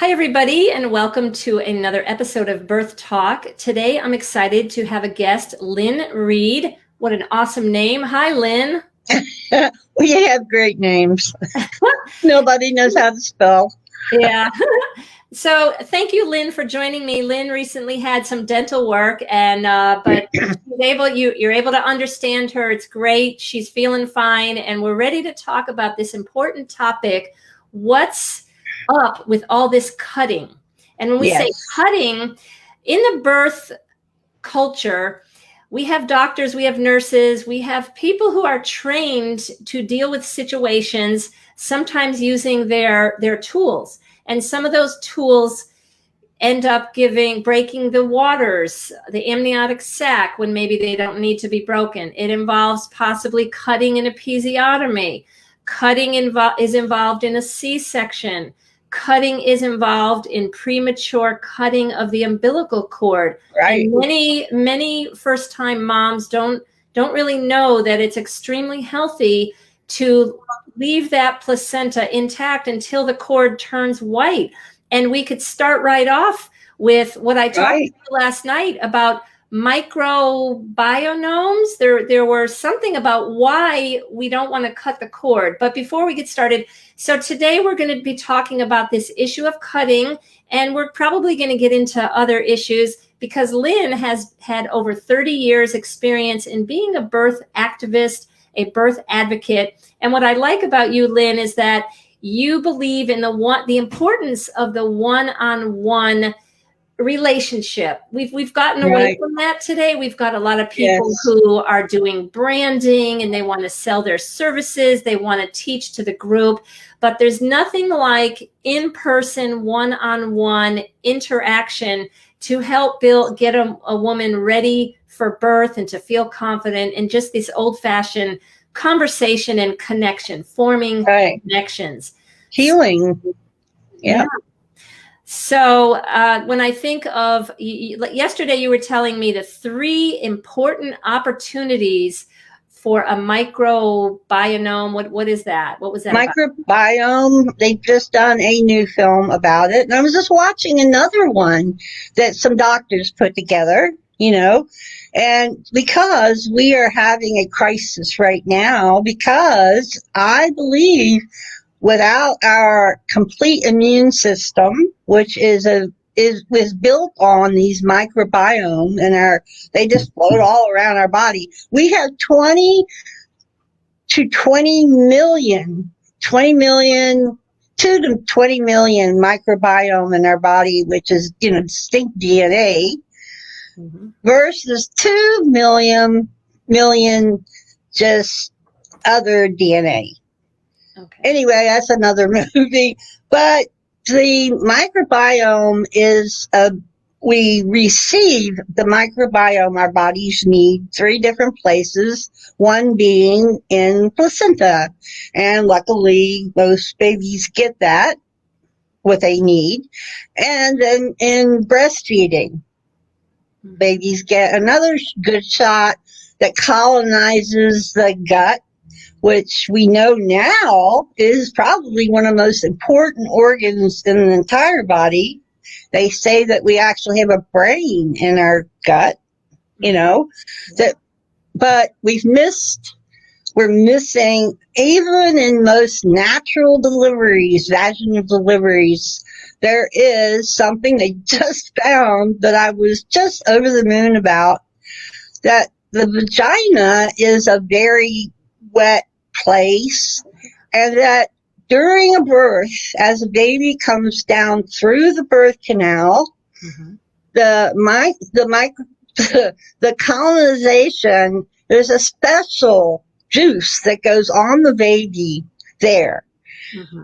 Hi, everybody, and welcome to another episode of Birth Talk. Today, I'm excited to have a guest, Lynn Reed. What an awesome name. Hi, Lynn. We have great names. Nobody knows how to spell. Yeah. So thank you, Lynn, for joining me. Lynn recently had some dental work, and but you're able to understand her. It's great. She's feeling fine, and we're ready to talk about this important topic. What's up with all this cutting? And when we say cutting in the birth culture, we have doctors, we have nurses, we have people who are trained to deal with situations, sometimes using their tools. And some of those tools end up breaking the waters, the amniotic sac, when maybe they don't need to be broken. It involves possibly cutting an episiotomy. Cutting is involved in a C-section. Cutting is involved in premature cutting of the umbilical cord. Right. And many first-time moms don't really know that it's extremely healthy to leave that placenta intact until the cord turns white. And we could start right off with what I talked about last night about microbiomes. There were something about why we don't want to cut the cord. But before we get started, so today we're going to be talking about this issue of cutting, and we're probably going to get into other issues because Lynn has had over 30 years experience in being a birth activist, a birth advocate. And what I like about you, Lynn, is that you believe in the importance of the one-on-one relationship. We've gotten away from that today. We've got a lot of people who are doing branding and they want to sell their services. They want to teach to the group, but there's nothing like in-person, one-on-one interaction to help get a woman ready for birth and to feel confident, and just this old-fashioned conversation and connection, forming connections. Healing. Yeah. So when I think of, yesterday you were telling me the 3 important opportunities for a microbiome. What is that? What was that Microbiome, about? they've just done a new film about it. And I was just watching another one that some doctors put together, and because we are having a crisis right now, because I believe without our complete immune system, which is built on these microbiome, and they just float all around our body. We have 20 to 20 million microbiome in our body, which is distinct DNA, versus 2 million just other DNA. Okay. Anyway, that's another movie. But the microbiome is we receive the microbiome our bodies need 3 different places, one being in placenta. And luckily, most babies get that, what they need. And then in breastfeeding, babies get another good shot that colonizes the gut, which we know now is probably one of the most important organs in the entire body. They say that we actually have a brain in our gut, but we're missing, even in most natural deliveries, vaginal deliveries, there is something they just found that I was just over the moon about, that the vagina is a very wet place, and that during a birth, as a baby comes down through the birth canal, the colonization, there's a special juice that goes on the baby there,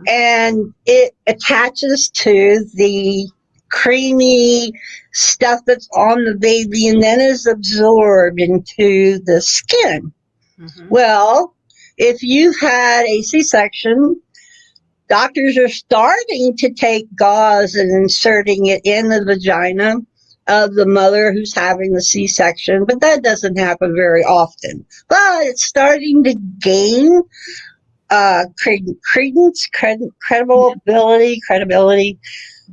and it attaches to the creamy stuff that's on the baby and then is absorbed into the skin. Well, if you've had a C-section, doctors are starting to take gauze and inserting it in the vagina of the mother who's having the C-section, but that doesn't happen very often. But it's starting to gain credibility,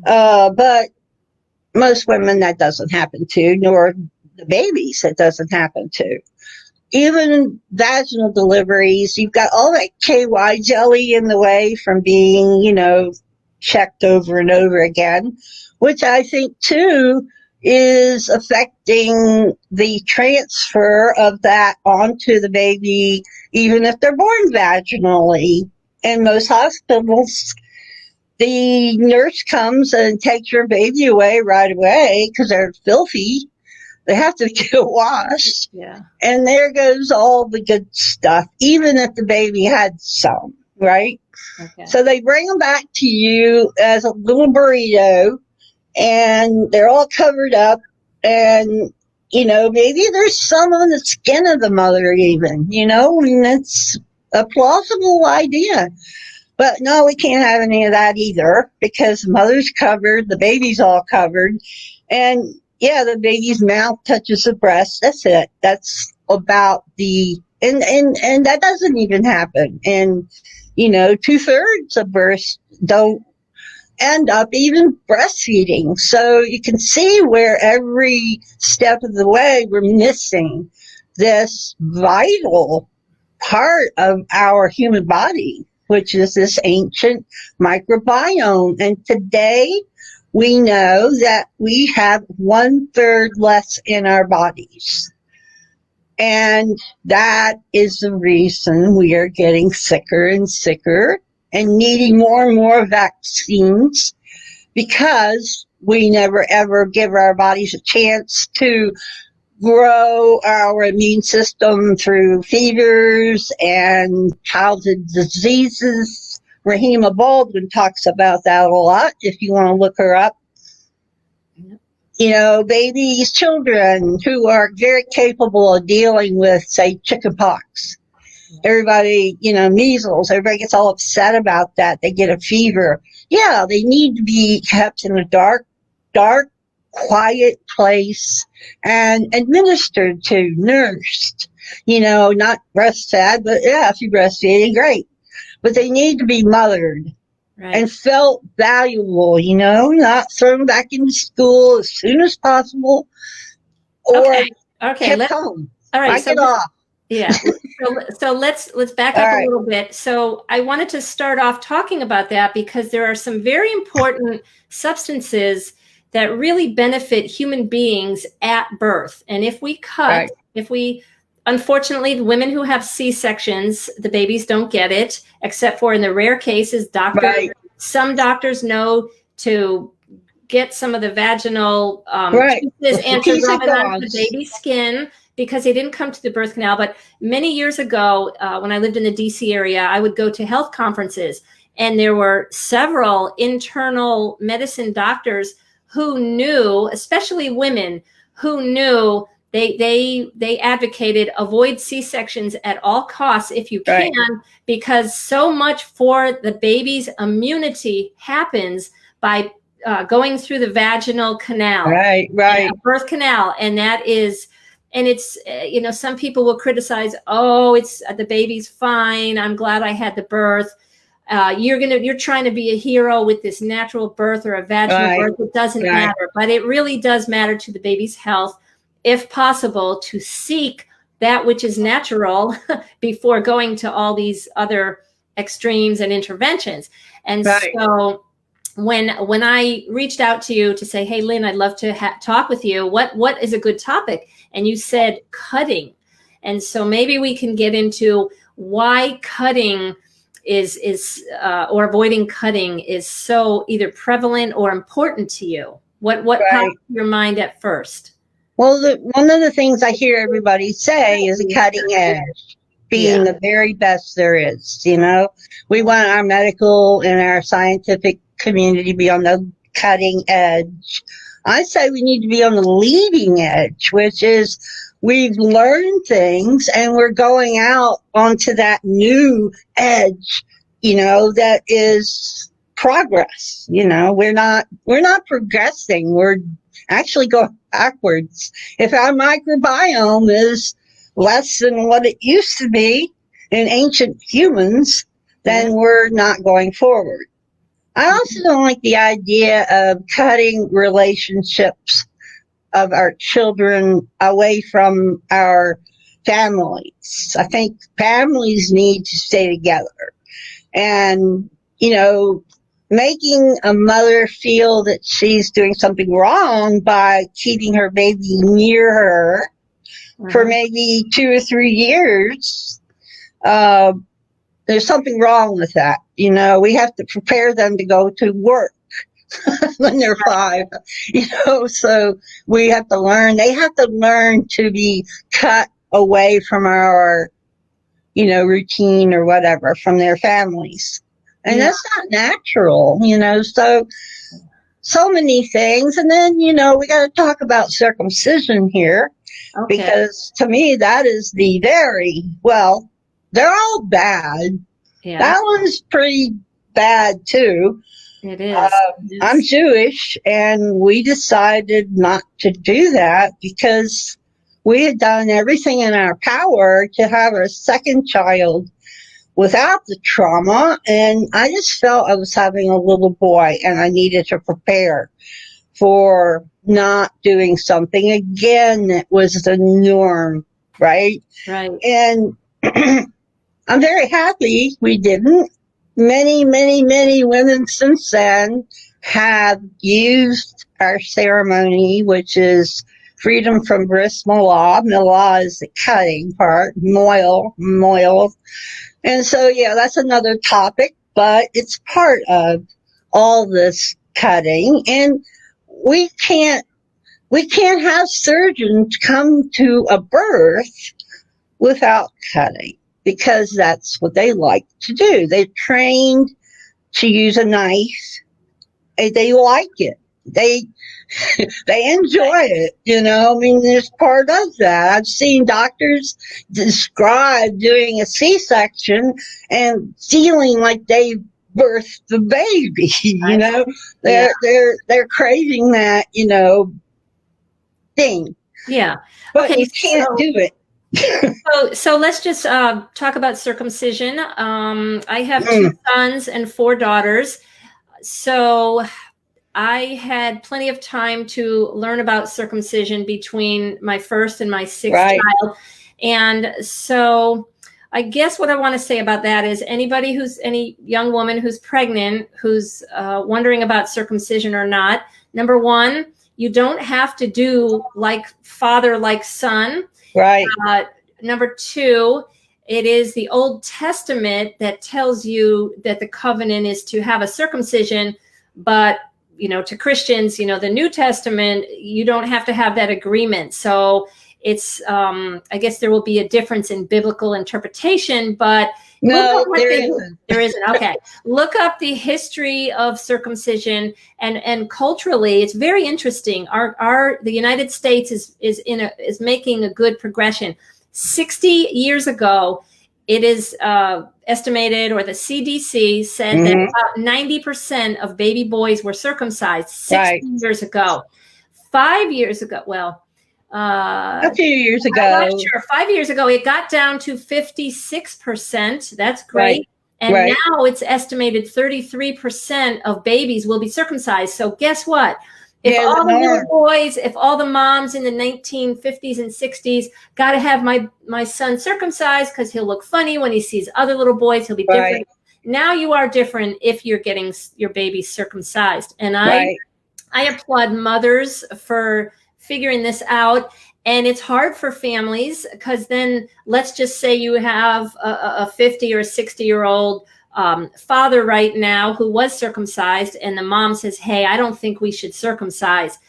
But most women that doesn't happen to, nor the babies it doesn't happen to. Even vaginal deliveries, you've got all that KY jelly in the way from being, checked over and over again, which I think too is affecting the transfer of that onto the baby, even if they're born vaginally. In most hospitals, the nurse comes and takes your baby away right away because they're filthy. They have to get washed. Yeah. And there goes all the good stuff, even if the baby had some, right? Okay. So they bring them back to you as a little burrito, and they're all covered up. And, maybe there's some on the skin of the mother even, and it's a plausible idea. But no, we can't have any of that either because the mother's covered, the baby's all covered. And yeah, the baby's mouth touches the breast. That's it. That's about and that doesn't even happen. And, 2/3 of births don't end up even breastfeeding. So you can see where every step of the way we're missing this vital part of our human body, which is this ancient microbiome. And today we know that we have 1/3 less in our bodies. And that is the reason we are getting sicker and sicker and needing more and more vaccines, because we never ever give our bodies a chance to grow our immune system through fevers and childhood diseases. Rahima Baldwin talks about that a lot if you want to look her up. Babies, children who are very capable of dealing with, say, chickenpox. Everybody, measles, everybody gets all upset about that. They get a fever. Yeah, they need to be kept in a dark, quiet place and administered to, nursed, not breastfed, but yeah, if you're breastfeeding, great. But they need to be mothered. Right. And felt valuable, not thrown back into school as soon as possible or kept home. All right. Get off. Yeah. So let's back up a little bit. So I wanted to start off talking about that because there are some very important substances that really benefit human beings at birth. And if we cut, unfortunately, the women who have C-sections, the babies don't get it, except for in the rare cases, some doctors know to get some of the vaginal pieces and to rub it on the baby's skin because they didn't come to the birth canal. But many years ago, when I lived in the DC area, I would go to health conferences, and there were several internal medicine doctors who knew, especially women, who knew they advocated avoid C-sections at all costs if you can, because so much for the baby's immunity happens by going through the vaginal canal, birth canal. And that is, and it's, some people will criticize, it's the baby's fine. I'm glad I had the birth. You're trying to be a hero with this natural birth or a vaginal birth. It doesn't matter, but it really does matter to the baby's health, if possible, to seek that which is natural before going to all these other extremes and interventions. And so when I reached out to you to say, hey, Lynn, I'd love to talk with you, what is a good topic? And you said cutting. And so maybe we can get into why cutting or avoiding cutting is so either prevalent or important to you. What popped in your mind at first? Well, one of the things I hear everybody say is a cutting edge being the very best there is. We want our medical and our scientific community to be on the cutting edge. I say we need to be on the leading edge, which is we've learned things and we're going out onto that new edge, that is progress. We're not progressing. We're actually going backwards. If our microbiome is less than what it used to be in ancient humans, then we're not going forward. I also don't like the idea of cutting relationships of our children away from our families. I think families need to stay together. And, making a mother feel that she's doing something wrong by keeping her baby near her for maybe 2 or 3 years, there's something wrong with that. We have to prepare them to go to work when they're 5, so we have to learn, they have to learn to be cut away from our, routine or whatever, from their families. And that's not natural, so many things. And then, we got to talk about circumcision here, because to me, that is they're all bad. Yeah. That one's pretty bad too. It is. I'm Jewish, and we decided not to do that because we had done everything in our power to have our second child without the trauma, and I just felt I was having a little boy, and I needed to prepare for not doing something again that was the norm, right? Right. And I'm very happy we didn't. Many, many, many women since then have used our ceremony, which is freedom from bris milah. Milah is the cutting part, moil. And so, that's another topic, but it's part of all this cutting. And we can't have surgeons come to a birth without cutting, because that's what they like to do. They're trained to use a knife. They like it. They enjoy it, this part of that. I've seen doctors describe doing a C-section and feeling like they birthed the baby, They're craving that, thing. Yeah. But you can't do it. So let's just talk about circumcision. I have 2 sons and 4 daughters. So I had plenty of time to learn about circumcision between my first and my 6th child. And so I guess what I want to say about that is any young woman who's pregnant, who's wondering about circumcision or not, number 1, you don't have to do like father, like son. Right. Number 2, it is the Old Testament that tells you that the covenant is to have a circumcision, but to Christians, the New Testament, you don't have to have that agreement. So it's, I guess there will be a difference in biblical interpretation, but no, there isn't. There isn't. Okay. Look up the history of circumcision, and culturally, it's very interesting. The United States is making a good progression. 60 years ago, it is estimated, or the CDC said that about 90% of baby boys were circumcised 60 years ago. 5 years ago, a few years ago. I'm not sure. 5 years ago, it got down to 56%. That's great. And now it's estimated 33% of babies will be circumcised. So guess what? If all the little boys, if all the moms in the 1950s and 60s got to have my son circumcised because he'll look funny when he sees other little boys, he'll be different. Now you are different if you're getting your baby circumcised. And I applaud mothers for figuring this out. And it's hard for families because then let's just say you have a 50 or 60-year-old father right now who was circumcised, and the mom says, hey, I don't think we should circumcise.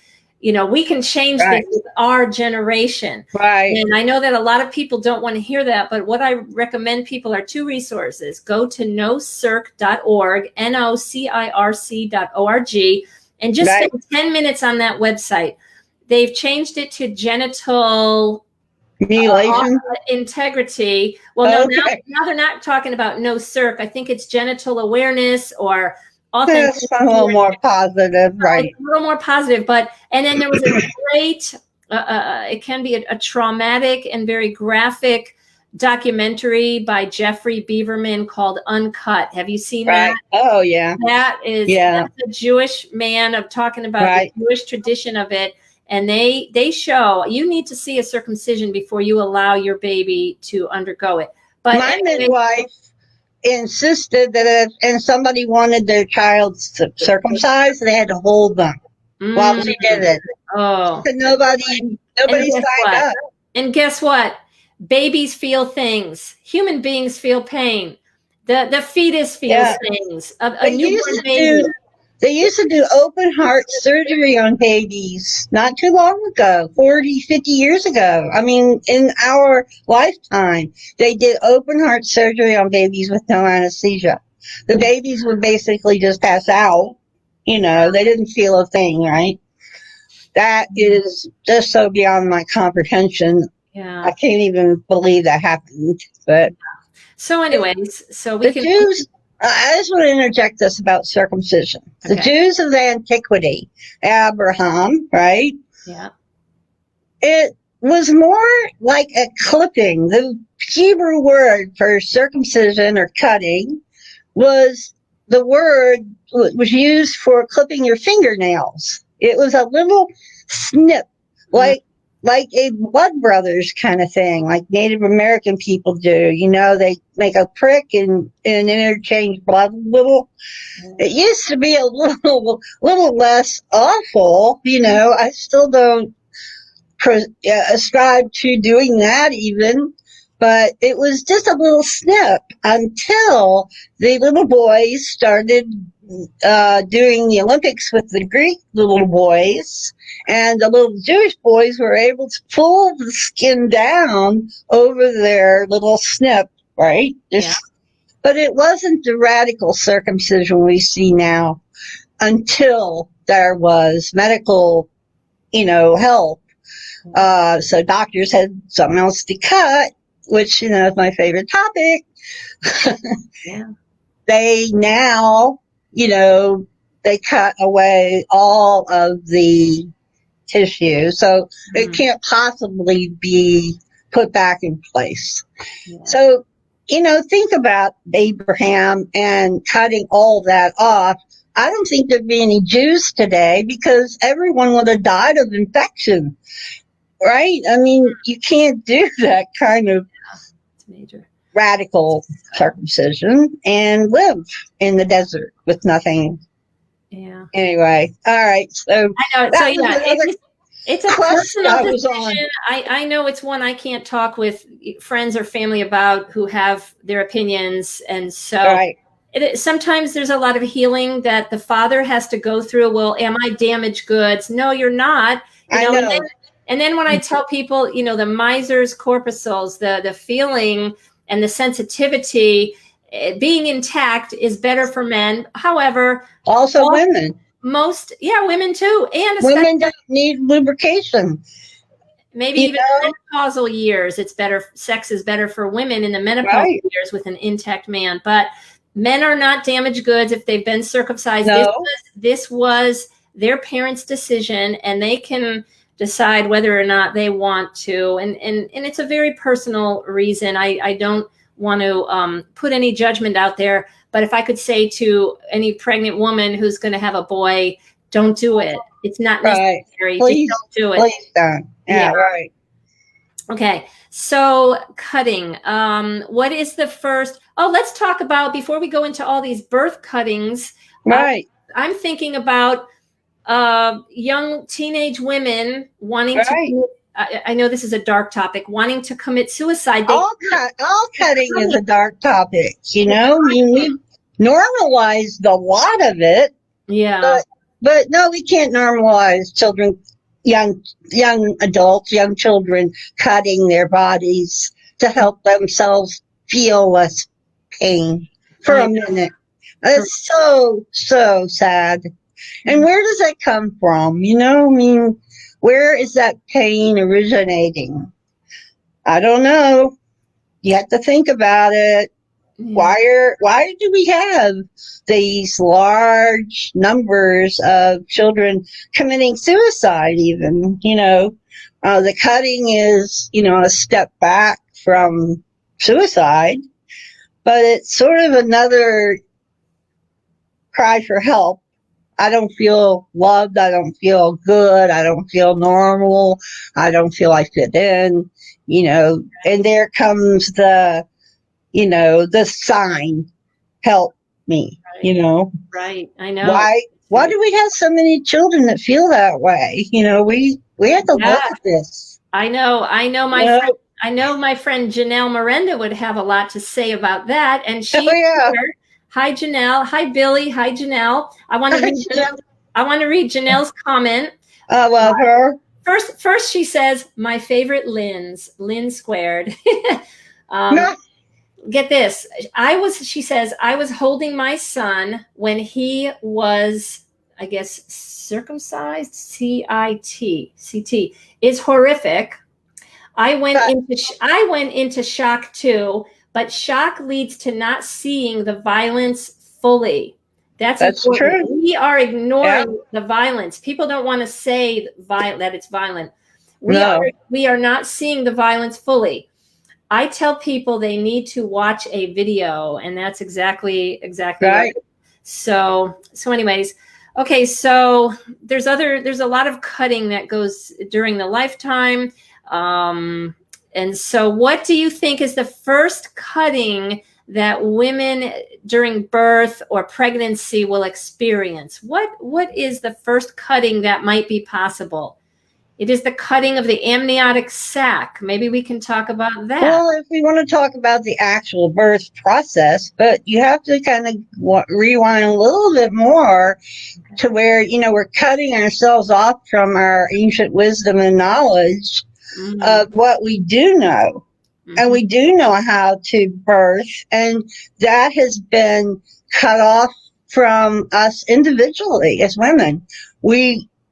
We can change this with our generation. Right. And I know that a lot of people don't want to hear that, but what I recommend people are 2 resources. Go to nocirc.org, NOCIRC.org, and just spend 10 minutes on that website. They've changed it to genital mutilation integrity. Well, no, now they're not talking about no circ. I think it's genital awareness or authenticity. That's a little more positive, right? A little more positive, and then there was a great. It can be a traumatic and very graphic documentary by Jeffrey Beaverman called Uncut. Have you seen that? Oh, yeah. That's a Jewish man of talking about the Jewish tradition of it. And they show you need to see a circumcision before you allow your baby to undergo it. But my midwife insisted that if somebody wanted their child circumcised, they had to hold them while she did it. Oh, so nobody signed up. And guess what? Babies feel things. Human beings feel pain. The fetus feels things. A newborn baby. They used to do open heart surgery on babies not too long ago, 40, 50 years ago. I mean, in our lifetime, they did open heart surgery on babies with no anesthesia. The babies would basically just pass out. You know, they didn't feel a thing, right? That is just so beyond my comprehension. Yeah. I can't even believe that happened. But so anyways, so we the Jews, I just want to interject this about circumcision. Okay. The Jews of antiquity, Abraham, right? Yeah. It was more like a clipping. The Hebrew word for circumcision or cutting was the word was used for clipping your fingernails. It was a little snip, like a blood brothers kind of thing, like Native American people do. You know, they make a prick and interchange blood a little. It used to be a little less awful. You know, I still don't ascribe to doing that even, but it was just a little snip until the little boys started doing the Olympics with the Greek little boys, and the little Jewish boys were able to pull the skin down over their little snip, right? But it wasn't the radical circumcision we see now until there was medical, help. So doctors had something else to cut, which, is my favorite topic. Yeah. They now, they cut away all of the tissue. So it can't possibly be put back in place. Yeah. So, think about Abraham and cutting all that off. I don't think there'd be any Jews today because everyone would have died of infection. Right? I mean, you can't do that kind of radical circumcision and live in the desert with nothing. Yeah. Anyway, all right. So I know. So yeah, it's a personal decision. I know it's one I can't talk with friends or family about who have their opinions, and so sometimes there's a lot of healing that the father has to go through. Well, am I damaged goods? No, you're not. I know. And then when I tell people, the misers corpuscles, the feeling and the sensitivity being intact is better for men. However, also women. Women too. And women don't need lubrication. Maybe even in menopausal years, it's better. Sex is better for women in the menopausal years with an intact man. But men are not damaged goods if they've been circumcised. No. This was their parents' decision, and they can decide whether or not they want to, and it's a very personal reason. I don't want to put any judgment out there, but if I could say to any pregnant woman who's going to have a boy, don't do it. It's not necessary. Please, just don't do it. Please don't. Yeah, right. Okay, so cutting. What is the first? Oh, let's talk about, before we go into all these birth cuttings. Right. I'm thinking about young teenage women wanting to. I know this is a dark topic. Wanting to commit suicide. All cutting is a dark topic. We've normalized a lot of it. Yeah. But no, we can't normalize children, young adults, young children cutting their bodies to help themselves feel less pain for a minute. It's so sad. And where does that come from? Where is that pain originating? I don't know. You have to think about it. Yeah. Why do we have these large numbers of children committing suicide even? The cutting is, a step back from suicide, but it's sort of another cry for help. I don't feel loved. I don't feel good. I don't feel normal. I don't feel I fit in, and there comes the, the sign, help me, Right. I know. Why do we have so many children that feel that way? We have to look at this. I know my friend Janelle Miranda would have a lot to say about that. And she, hi Janelle, hi Billy, hi Janelle. I want to read Janelle's comment. I love her. First she says, my favorite Lynn squared. Get this. She says, I was holding my son when he was, I guess, circumcised, CT. It's horrific. I went into shock too, but shock leads to not seeing the violence fully. That's true. We are ignoring the violence. People don't want to say that it's violent. We are not seeing the violence fully. I tell people they need to watch a video, and that's exactly right. So anyways, okay. So there's a lot of cutting that goes during the lifetime. And so what do you think is the first cutting that women during birth or pregnancy will experience? What is the first cutting that might be possible? It is the cutting of the amniotic sac. Maybe we can talk about that. Well, if we want to talk about the actual birth process, but you have to kind of rewind a little bit more to where, we're cutting ourselves off from our ancient wisdom and knowledge of what we do know. And we do know how to birth, and that has been cut off from us individually as women.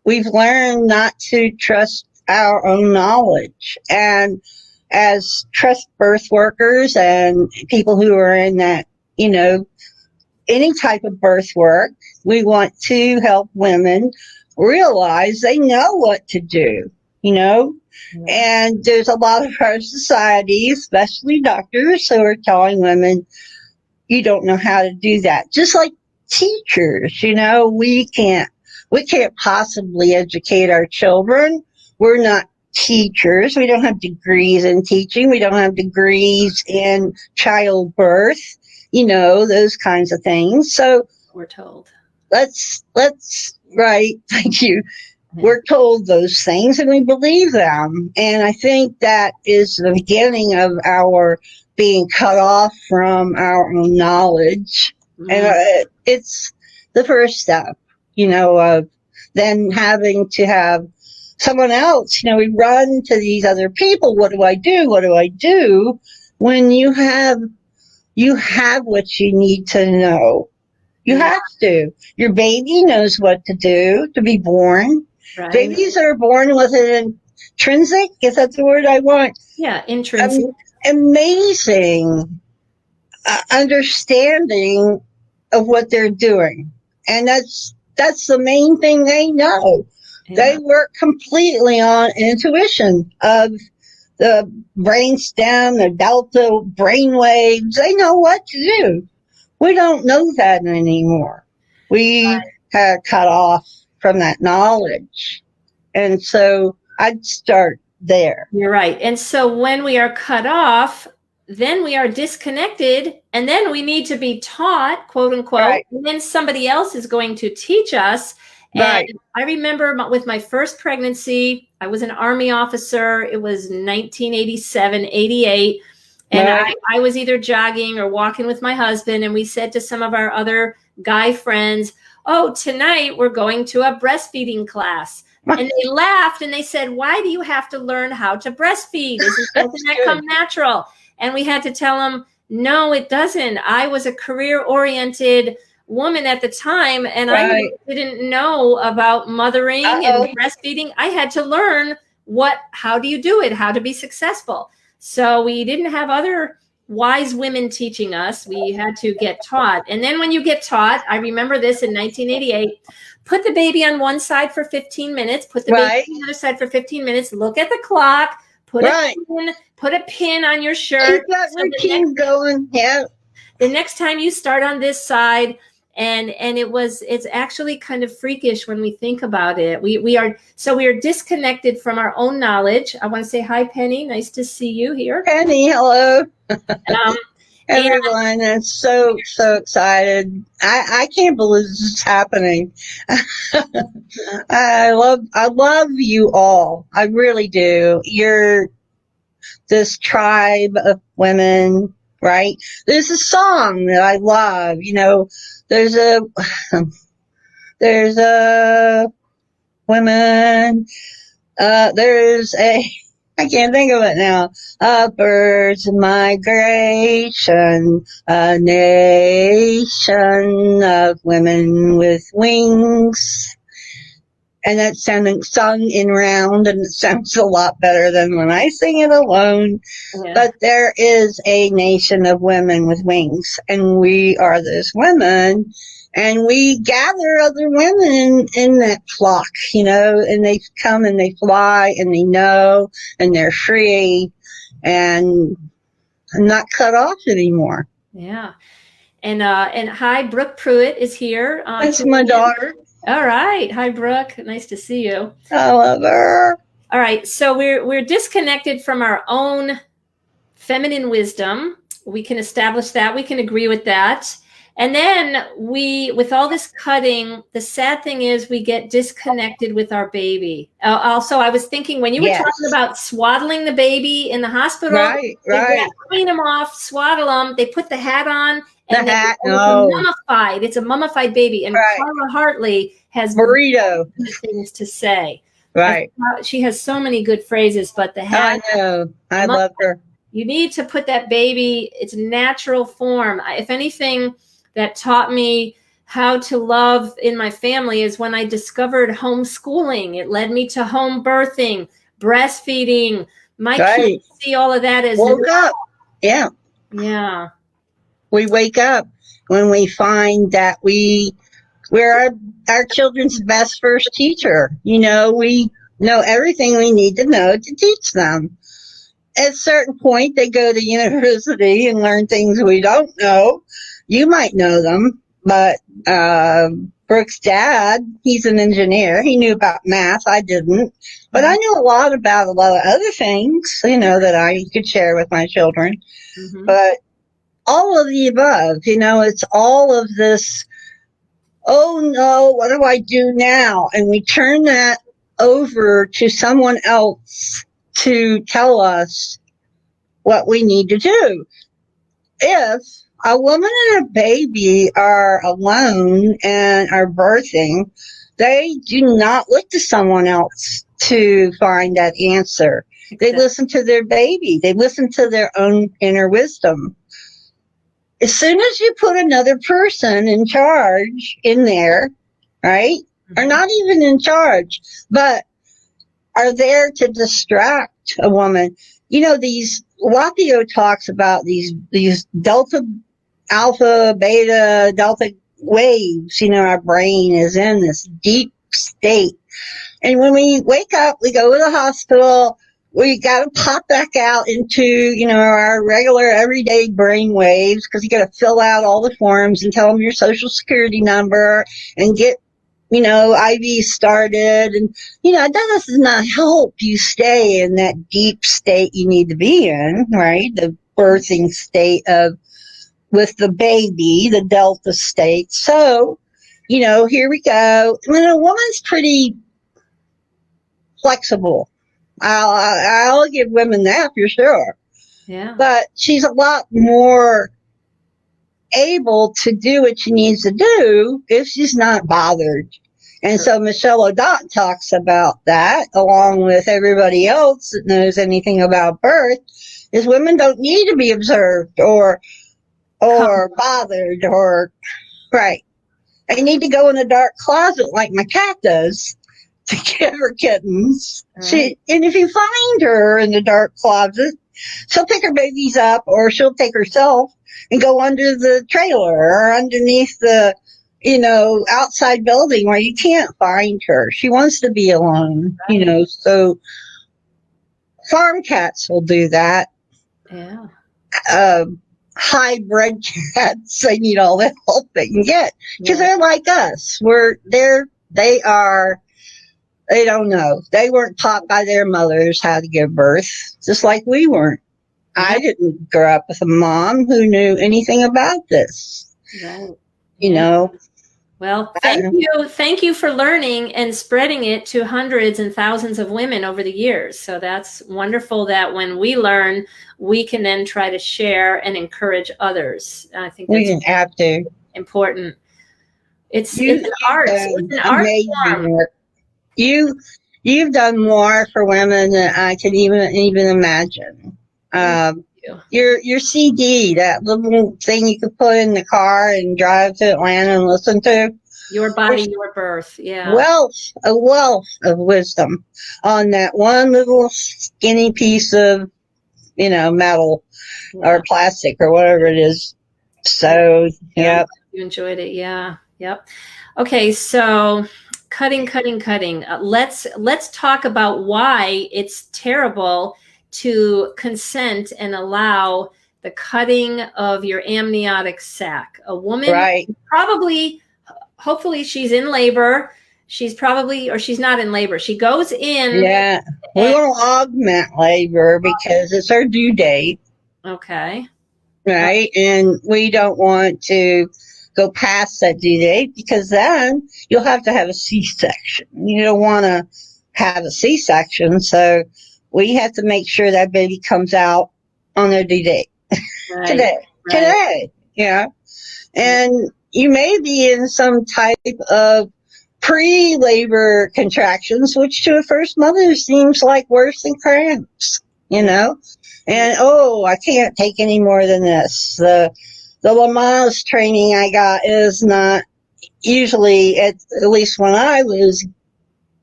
We've learned not to trust our own knowledge. And as trust birth workers and people who are in that, any type of birth work, we want to help women realize they know what to do, And there's a lot of our society, especially doctors, who are telling women, you don't know how to do that. Just like teachers, we can't possibly educate our children. We're not teachers. We don't have degrees in teaching. We don't have degrees in childbirth, those kinds of things. So we're told. Let's right. Thank you. We're told those things and we believe them. And I think that is the beginning of our being cut off from our own knowledge. And it's the first step. Of then having to have someone else, we run to these other people. What do I do? What do I do? When you have what you need to know. You have to. Your baby knows what to do to be born. Right. Babies are born with an intrinsic, is that the word I want? Yeah, intrinsic. Amazing understanding of what they're doing. And that's the main thing they know. Yeah. They work completely on intuition of the brainstem, the delta brain waves. They know what to do. We don't know that anymore. We have cut off from that knowledge. And so I'd start there. You're right. And so when we are cut off, then we are disconnected, and then we need to be taught, quote unquote, right. And then somebody else is going to teach us. Right. And I remember with my first pregnancy, I was an Army officer. It was 1987, 88. And right. I was either jogging or walking with my husband. And we said to some of our other guy friends, oh, tonight we're going to a breastfeeding class. And they laughed and they said, why do you have to learn how to breastfeed? Isn't something that come natural? And we had to tell them, no, it doesn't. I was a career-oriented woman at the time, and right. I didn't know about mothering and breastfeeding. I had to learn how do you do it, how to be successful. So we didn't have other wise women teaching us. We had to get taught. And then when you get taught, I remember this in 1988, put the baby on one side for 15 minutes, put the baby on the other side for 15 minutes, look at the clock, Put a pin on your shirt. Keep that routine going. Yeah. The next time you start on this side, and it's actually kind of freakish when we think about it. We are disconnected from our own knowledge. I want to say hi, Penny. Nice to see you here. Penny, hello. Everyone is so excited. I can't believe this is happening. I love you all. I really do. You're this tribe of women, right? There's a song that I love. You know, there's a women. There's a, I can't think of it now. A bird's migration, a nation of women with wings. And that's sung in round, and it sounds a lot better than when I sing it alone. Yeah. But there is a nation of women with wings, and we are those women, and we gather other women in that flock, you know, and they come and they fly and they know, and they're free and not cut off anymore. Yeah. And hi, Brooke Pruitt is here. That's my daughter. All right. Hi, Brooke. Nice to see you. I love her. All right. So we're disconnected from our own feminine wisdom. We can establish that. We can agree with that. And then with all this cutting, the sad thing is we get disconnected with our baby. Also, I was thinking when you were talking about swaddling the baby in the hospital, right. Clean them off, swaddle them. They put the hat on. And it's a mummified baby. And Carla Hartley has burrito things to say. Right. She has so many good phrases, but the hat. I know. I love her. You need to put that baby, its natural form. If anything that taught me how to love in my family is when I discovered homeschooling. It led me to home birthing, breastfeeding. My kids see all of that as woke up. Yeah. Yeah. We wake up when we find that we're our children's best first teacher. You know, we know everything we need to know to teach them. At a certain point, they go to university and learn things we don't know. You might know them, but Brooke's dad, he's an engineer. He knew about math. I didn't. But I knew a lot of other things, you know, that I could share with my children. Mm-hmm. But all of the above, you know, it's all of this, oh no, what do I do now? And we turn that over to someone else to tell us what we need to do. If a woman and a baby are alone and are birthing, they do not look to someone else to find that answer. Exactly. They listen to their baby. They listen to their own inner wisdom. As soon as you put another person in charge in there, right, mm-hmm. or not even in charge, but are there to distract a woman. You know, Wapio talks about these delta, alpha, beta, delta waves. You know, our brain is in this deep state. And when we wake up, we go to the hospital, we got to pop back out into, you know, our regular everyday brain waves, because you got to fill out all the forms and tell them your social security number and get, you know, IV started. And, you know, that does not help you stay in that deep state you need to be in, right? The birthing state with the baby, the delta state. So, you know, here we go. I mean, a woman's pretty flexible. I'll give women that for sure. Yeah. But she's a lot more able to do what she needs to do if she's not bothered. And so Michelle O'Donnell talks about that, along with everybody else that knows anything about birth, is women don't need to be observed or bothered or, right. They need to go in a dark closet like my cat does to get her kittens. Right. And if you find her in the dark closet, she'll pick her babies up, or she'll take herself and go under the trailer or underneath the, you know, outside building where you can't find her. She wants to be alone, right. You know. So Farm cats will do that. Yeah. Hybrid cats, they need all the help they can get because Yeah. they're like us. They don't know. They weren't taught by their mothers how to give birth, just like we weren't. Yeah. I didn't grow up with a mom who knew anything about this. Right. You Yeah. know. Well, thank you. Thank you for learning and spreading it to hundreds and thousands of women over the years. So that's wonderful that when we learn, we can then try to share and encourage others. I think We that's didn't have to. important. It's an art. It's an art form. Work. You've done more for women than I can even imagine. Your CD, that little thing you could put in the car and drive to Atlanta and listen to. Your Body, Your Birth. Yeah. A wealth of wisdom on that one little skinny piece of, metal or plastic or whatever it is. So, yeah. You enjoyed it. Yeah. Yep. Okay. So cutting. Let's talk about why it's terrible to consent and allow the cutting of your amniotic sac. A woman hopefully she's in labor. She's not in labor. She goes in. Yeah. We want to augment labor because it's her due date. Okay. Right. And we don't want to go past that due date because then you'll have to have a C-section. You don't want to have a C-section. So we have to make sure that baby comes out on their due date. Today. Yeah. And you may be in some type of pre-labor contractions, which to a first mother seems like worse than cramps, and I can't take any more than this. The Lamaze training I got is not usually, at least when I was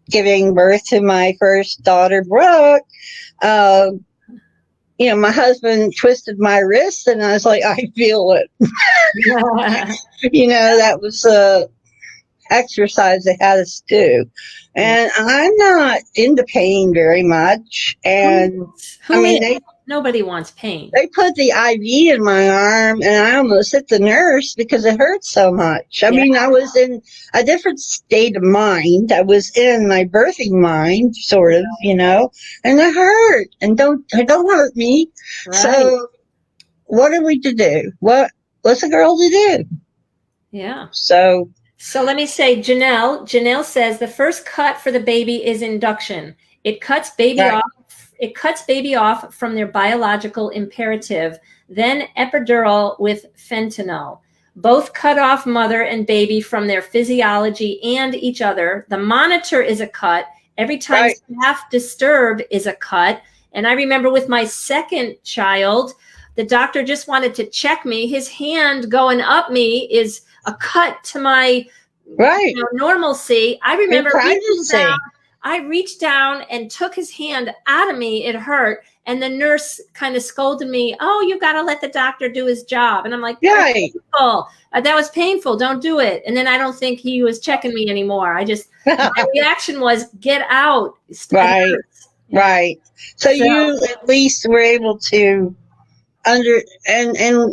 giving birth to my first daughter, Brooke, my husband twisted my wrist and I was like, I feel it. That was exercise they had us do. And I'm not into pain very much. And nobody wants pain. They put the IV in my arm and I almost hit the nurse because it hurt so much. I mean, I was in a different state of mind. I was in my birthing mind, sort of, and it hurt. And don't hurt me. Right. So what are we to do? What's a girl to do? Yeah. So let me say, Janelle says the first cut for the baby is induction. It cuts baby off. It cuts baby off from their biological imperative, then epidural with fentanyl. Both cut off mother and baby from their physiology and each other. The monitor is a cut. Every time staff disturb is a cut. And I remember with my second child, the doctor just wanted to check me. His hand going up me is a cut to my normalcy. I remember I reached down and took his hand out of me. It hurt. And the nurse kind of scolded me. Oh, you got to let the doctor do his job. And I'm like, painful. That was painful. Don't do it. And then I don't think he was checking me anymore. My reaction was get out. Right. So you at least were able to and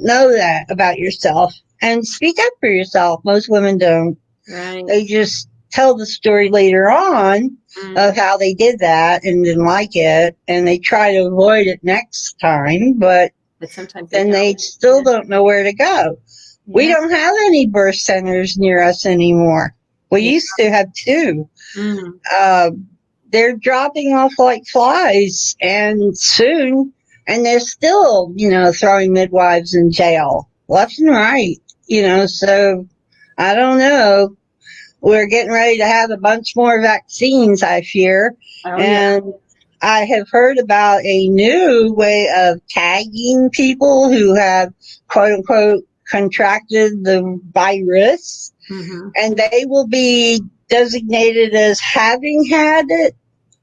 know that about yourself and speak up for yourself. Most women don't. Right. They just tell the story later on of how they did that and didn't like it, and they try to avoid it next time, but sometimes they still don't know where to go. Yeah. We don't have any birth centers near us anymore. We used to have two. They're dropping off like flies, and soon, and they're still, throwing midwives in jail left and right, so I don't know. We're getting ready to have a bunch more vaccines, I fear. I have heard about a new way of tagging people who have, quote unquote, contracted the virus. And they will be designated as having had it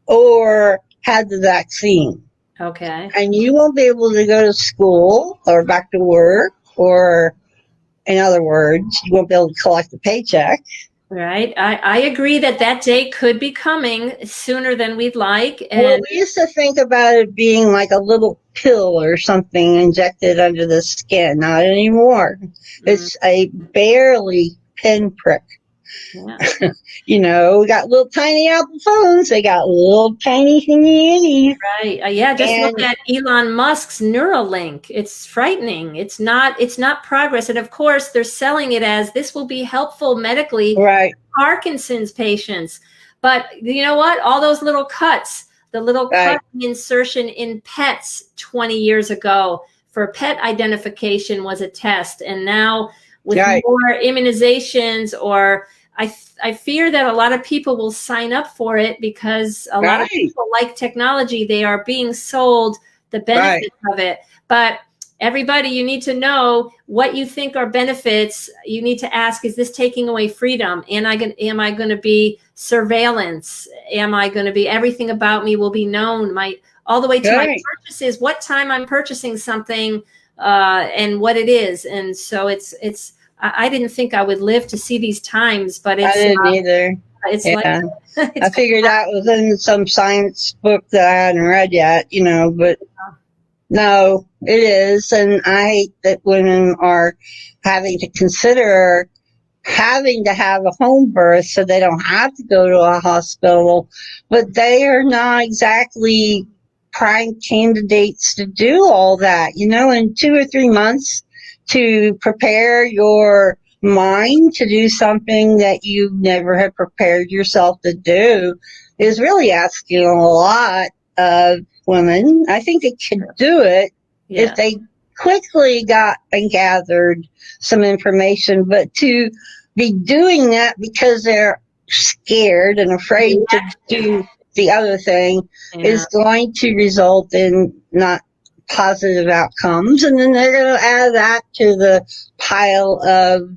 or had the vaccine. Okay. And you won't be able to go to school or back to work, or in other words, you won't be able to collect a paycheck. Right. I agree that that day could be coming sooner than we'd like. Well, And we used to think about it being like a little pill or something injected under the skin. Not anymore. It's a barely pinprick. yeah. You know, we got little tiny Apple phones. They got little tiny thingy. Right. Yeah. Just look And at Elon Musk's Neuralink. It's frightening. It's not progress. And of course, they're selling it as this will be helpful medically right, Parkinson's patients. But you know what? All those little cuts, the little right, cut insertion in pets 20 years ago for pet identification was a test. And now with right, more immunizations, or I fear that a lot of people will sign up for it because a lot of right, people like technology. They are being sold the right. benefits of it. But everybody, you need to know what you think are benefits. You need to ask, is this taking away freedom? Am I going to be surveillance? Am I going to be, everything about me will be known, all the way to my Right. purchases, what time I'm purchasing something, and what it is. And so I didn't think I would live to see these times, but I didn't either. it's Yeah. like, I figured that was in some science book that I hadn't read yet, you know, but no, it is. And I hate that women are having to consider having to have a home birth so they don't have to go to a hospital, but they are not exactly prime candidates to do all that, you know, in 2 or 3 months to prepare your mind to do something that you never have prepared yourself to do is really asking a lot of women. I think they could do it if they quickly got and gathered some information, but to be doing that because they're scared and afraid to do the other thing is going to result in not positive outcomes. And then they're going to add that to the pile of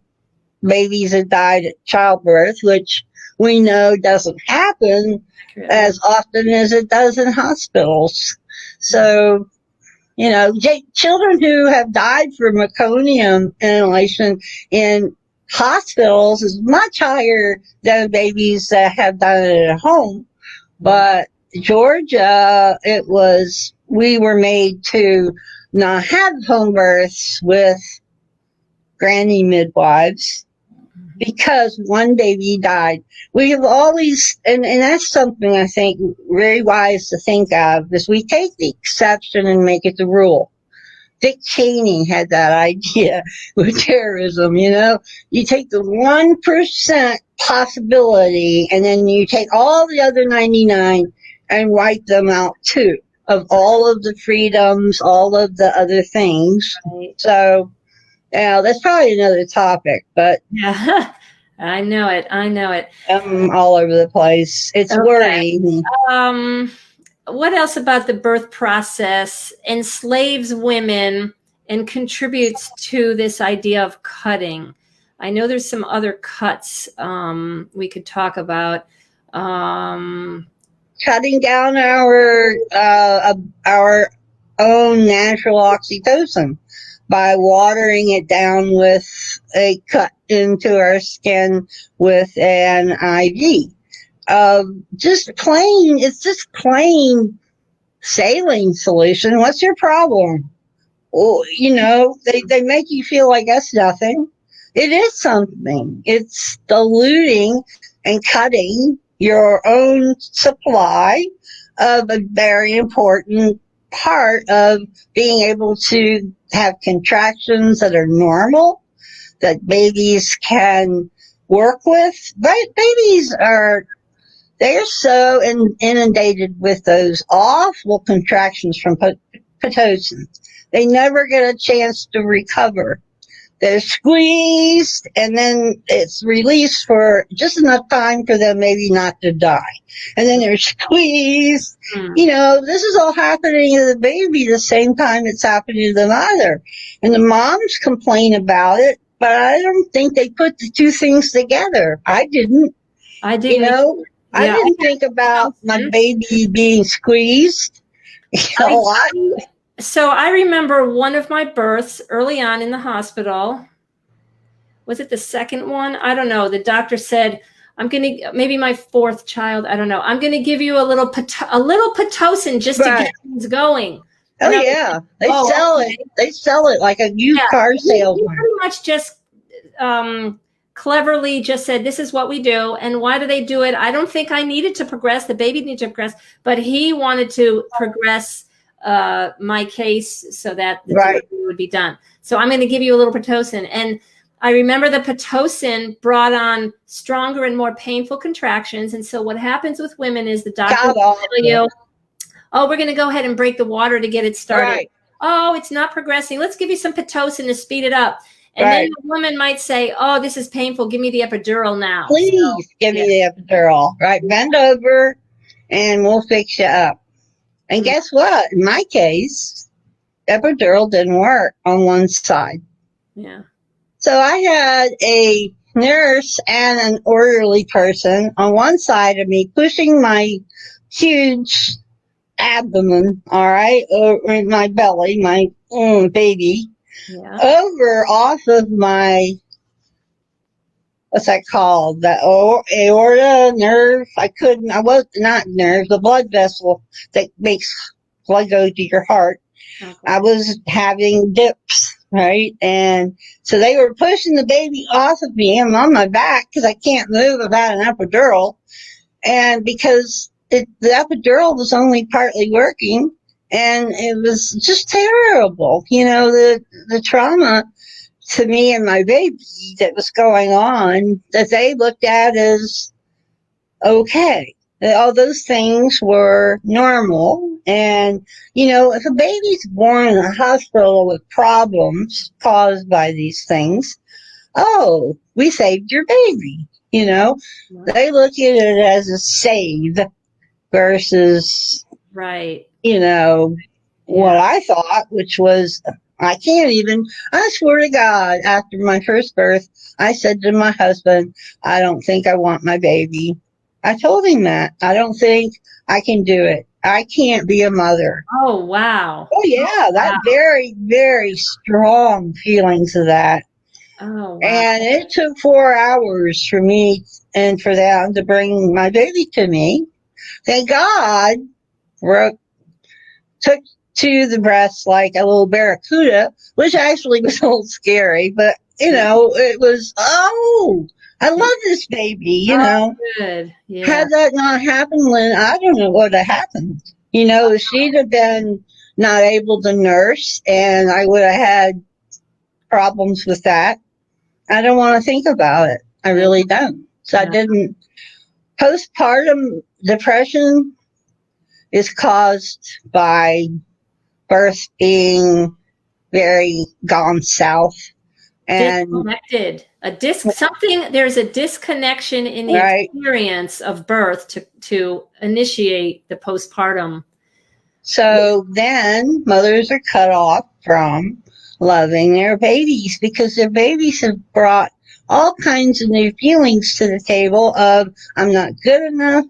babies that died at childbirth, which we know doesn't happen as often as it does in hospitals. So, you know, children who have died from meconium inhalation in hospitals is much higher than babies that have done it at home. But Georgia, we were made to not have home births with granny midwives because one baby died. We have always, and that's something I think very wise to think of, is we take the exception and make it the rule. Dick Cheney had that idea with terrorism, you know. You take the 1% possibility and then you take all the other 99 and wipe them out too, of all of the freedoms, all of the other things. Right. So, yeah, that's probably another topic, but yeah, I know it. I'm all over the place. It's worrying. What else about the birth process enslaves women and contributes to this idea of cutting? I know there's some other cuts we could talk about. Cutting down our own natural oxytocin by watering it down with a cut into our skin with an IV. It's just plain saline solution. What's your problem? Well, you know, they make you feel like that's nothing. It is something. It's diluting and cutting your own supply of a very important part of being able to have contractions that are normal, that babies can work with. But they're so inundated with those awful contractions from Pitocin. They never get a chance to recover. They're squeezed and then it's released for just enough time for them maybe not to die. And then they're squeezed. You know, this is all happening to the baby the same time it's happening to the mother. And the moms complain about it, but I don't think they put the two things together. I didn't. You know, I didn't think about my baby being squeezed a lot. So I remember one of my births early on in the hospital. was it the second one? I don't know. The doctor said, maybe my fourth child. I don't know. I'm going to give you a little Pitocin just to get things going. Oh, yeah. They sell it. They sell it like a used car salesman. He pretty much just cleverly just said, this is what we do. And why do they do it? I don't think I needed to progress. The baby needed to progress. But he wanted to progress my case so that the delivery would be done. So I'm going to give you a little Pitocin. And I remember the Pitocin brought on stronger and more painful contractions. And so what happens with women is the doctor will tell you, oh, we're going to go ahead and break the water to get it started. Right. Oh, it's not progressing. Let's give you some Pitocin to speed it up. And then the woman might say, oh, this is painful. Give me the epidural now. Please give me the epidural. Right. Bend over and we'll fix you up. And guess what? In my case, epidural didn't work on one side. Yeah. So I had a nurse and an orderly person on one side of me pushing my huge abdomen, all right, or my belly, my baby, over off of my, what's that called? The aorta nerve. The blood vessel that makes blood go to your heart. Okay. I was having dips. Right. And so they were pushing the baby off of me. I'm on my back because I can't move without an epidural. And because the epidural was only partly working and it was just terrible. You know, the trauma to me and my baby that was going on that they looked at as okay. All those things were normal. And, you know, if a baby's born in a hospital with problems caused by these things, oh, we saved your baby. You know, they look at it as a save versus, you know, what I thought, which was, I swear to God, after my first birth, I said to my husband, I don't think I want my baby. I told him that. I don't think I can do it. I can't be a mother. Oh, wow. Oh, yeah. That very, very strong feelings of that. Oh, wow. And it took 4 hours for me and for them to bring my baby to me. Thank God, took to the breast like a little barracuda, which actually was a little scary, but, you know, it was, I love this baby, you know. Good. Yeah. Had that not happened, Lynn, I don't know what would have happened. You know, she'd have been not able to nurse, and I would have had problems with that. I don't want to think about it. I really don't. So I didn't. Postpartum depression is caused by birth being very gone south. And disconnected. There's a disconnection in the experience of birth to initiate the postpartum. So then mothers are cut off from loving their babies because their babies have brought all kinds of new feelings to the table of, I'm not good enough.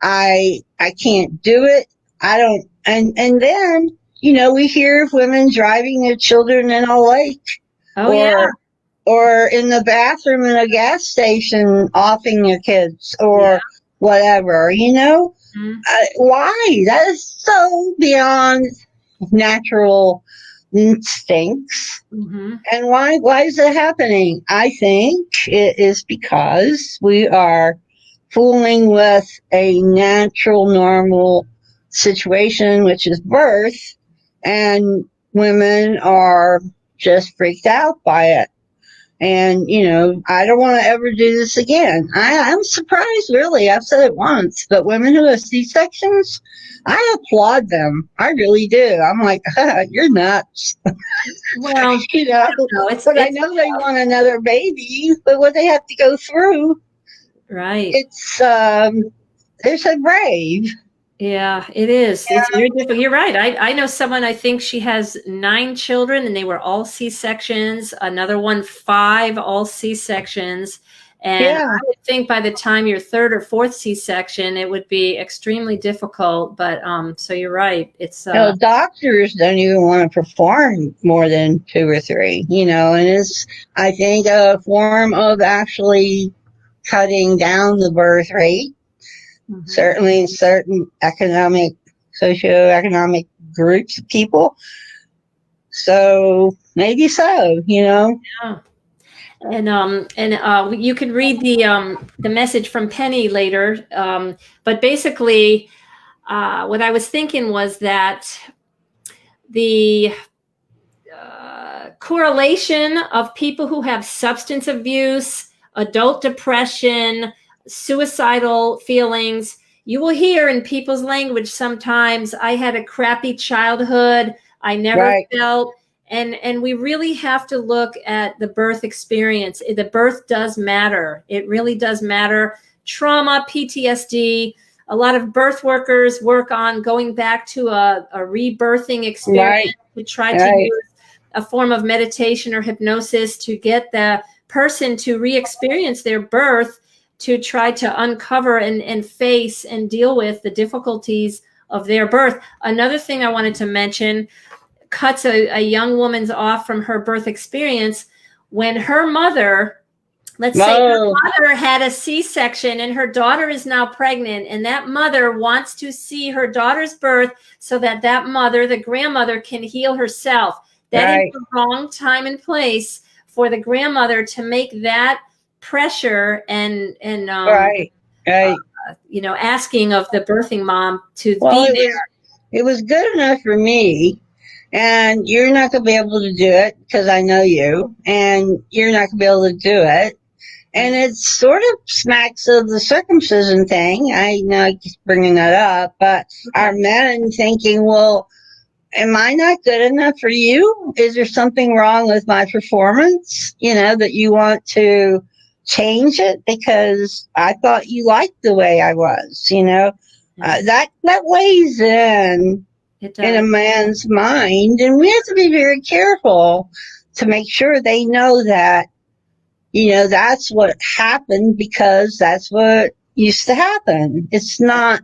I can't do it. I don't. And then, you know, we hear of women driving their children in a lake. Or in the bathroom in a gas station offing your kids or whatever, you know? Mm-hmm. Why? That is so beyond natural instincts. Mm-hmm. And why is it happening? I think it is because we are fooling with a natural, normal situation, which is birth, and women are just freaked out by it. And, you know, I don't want to ever do this again. I'm surprised, really. I've said it once, but women who have C-sections, I applaud them. I really do. I'm like, you're nuts. Well, you know, I know they want another baby, but what they have to go through, it's, they're so brave. Yeah, it is. It's very difficult. You're right. I know someone, I think she has 9 children and they were all C-sections. Another one, 5 all C-sections. And Yeah. I would think by the time your third or fourth C-section, it would be extremely difficult. But so you're right. It's Doctors don't even want to perform more than 2 or 3, and it's, I think, a form of actually cutting down the birth rate, certainly in certain socioeconomic groups of people. So maybe so, Yeah. And you could read the message from Penny later. But basically, what I was thinking was that the correlation of people who have substance abuse, adult depression, suicidal feelings. You will hear in people's language sometimes, I had a crappy childhood, I never felt, and we really have to look at the birth experience. The birth does matter. It really does matter. Trauma, PTSD, a lot of birth workers work on going back to a rebirthing experience to try to use a form of meditation or hypnosis to get the person to re-experience their birth, to try to uncover and face and deal with the difficulties of their birth. Another thing I wanted to mention cuts a young woman's off from her birth experience when her mother, let's say her mother had a C-section and her daughter is now pregnant, and that mother wants to see her daughter's birth so that that mother, the grandmother, can heal herself. That is the wrong time and place for the grandmother to make that pressure and asking of the birthing mom to be there. It was good enough for me, and you're not going to be able to do it because I know you, and you're not going to be able to do it. And it sort of smacks of the circumcision thing. I know I keep bringing that up, but our men thinking, well, am I not good enough for you? Is there something wrong with my performance? That you want to change it because I thought you liked the way I was, that weighs in a man's mind. And we have to be very careful to make sure they know that, that's what happened because that's what used to happen. I'm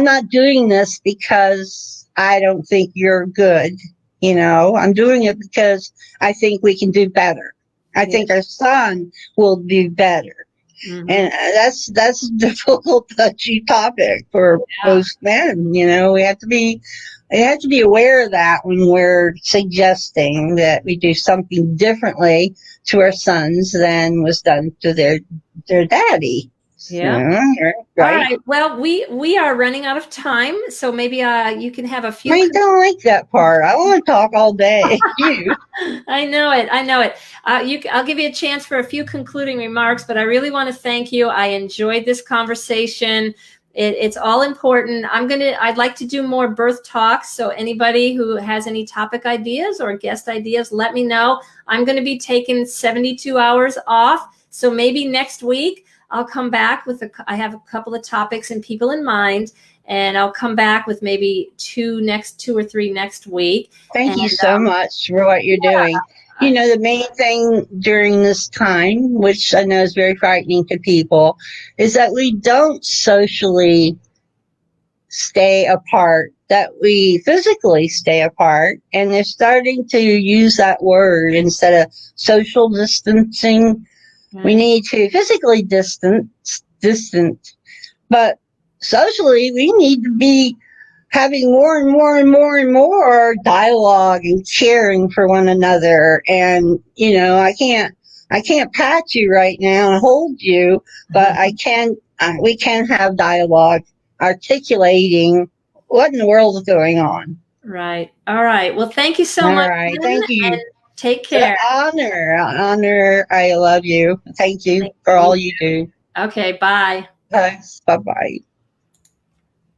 not doing this because I don't think you're good. I'm doing it because I think we can do better. I think our son will do better. And that's a difficult, touchy topic for most men. We have to be aware of that when we're suggesting that we do something differently to our sons than was done to their daddy. Yeah. All right. Well, we are running out of time, so maybe you can have a few. I don't like that part. I want to talk all day. You. I know it. I'll give you a chance for a few concluding remarks, but I really want to thank you. I enjoyed this conversation. It's all important. I'd like to do more birth talks. So anybody who has any topic ideas or guest ideas, let me know. I'm going to be taking 72 hours off. So maybe next week I'll come back with I have a couple of topics and people in mind, and I'll come back with maybe 2 or 3 next week. Thank you so much for what you're doing. The main thing during this time, which I know is very frightening to people, is that we don't socially stay apart, that we physically stay apart. And they're starting to use that word instead of social distancing. We need to physically distant, but socially we need to be having more and more and more and more dialogue and caring for one another. And I can't pat you right now and hold you, but we can have dialogue articulating what in the world is going on. Right. All right. Well, thank you so much. All right. Thank you. And take care. Honor. I love you. Thank you for all you do. Okay. Bye. Thanks. Bye-bye.